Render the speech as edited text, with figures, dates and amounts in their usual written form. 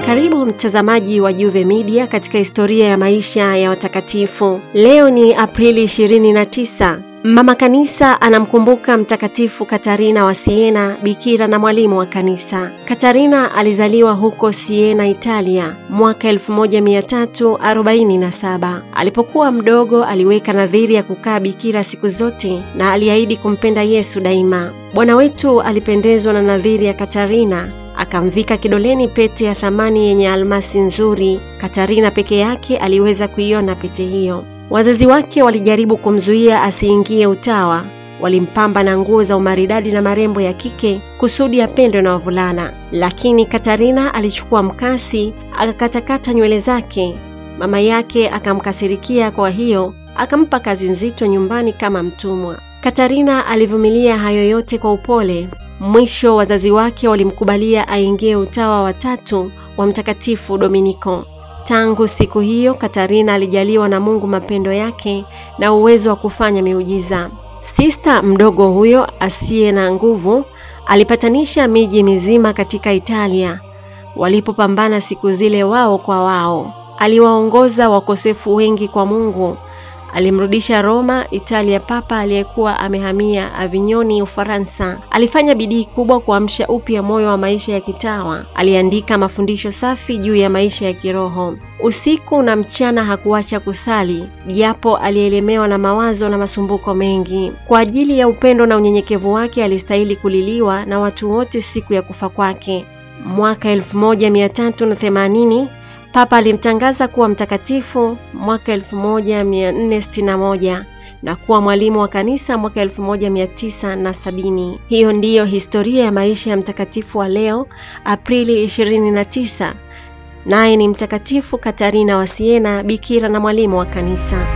Karibu mtazamaji wa Juve Media katika historia ya maisha ya watakatifu. Leo ni Aprili 29. Mama Kanisa anamkumbuka Mtakatifu Katarina wa Siena, bikira na mwalimu wa kanisa. Katarina alizaliwa huko Siena, Italia, mwaka 1347. Alipokuwa mdogo aliweka nadhiri ya kukaa bikira siku zote na aliahidi kumpenda Yesu daima. Bwana wetu alipendezwa na nadhiri ya Katarina, akamvika kidoleni pete ya thamani yenye almasi nzuri. Katarina peke yake aliweza kuiona pete hiyo. Wazazi wake walijaribu kumzuia asiingie utawa. Walimpamba na nguo za umaridadi na marembo ya kike kusudi apendwe na wavulana. Lakini Katarina alichukua mkasi akakatakata nywele zake. Mama yake akamkasirikia, kwa hiyo akampa kazi nzito nyumbani kama mtumwa. Katarina alivumilia hayo yote kwa upole. Mwisho wazazi wake walimkubalia aingie utawa wa tatu wa Mtakatifu Dominiko. Tangu siku hiyo Katarina alijaliwa na Mungu mapendo yake na uwezo wa kufanya miujiza. Sista mdogo huyo asiye na nguvu alipatanisha miji mizima katika Italia. Walipopambana siku zile wao kwa wao, aliwaongoza wakosefu wengi kwa Mungu. Alimrudisha Roma, Italia, papa aliyekuwa amehamia Avignoni, Ufaransa. Alifanya bidii kubwa kuamsha upya moyo wa maisha ya kitawa. Aliandika mafundisho safi juu ya maisha ya kiroho. Usiku na mchana hakuacha kusali, japo alielemewa na mawazo na masumbuko mengi. Kwa ajili ya upendo na unyenyekevu wake alistahili kuliliwa na watu wote siku ya kufa kwake. Mwaka 1380 Papa alimtangaza kuwa mtakatifu mwaka 1461 na kuwa mwalimu wa kanisa mwaka 1970. Hiyo ndiyo historia ya maisha ya mtakatifu wa leo, Aprili 29. Naye ni Mtakatifu Katarina wa Siena, bikira na mwalimu wa kanisa.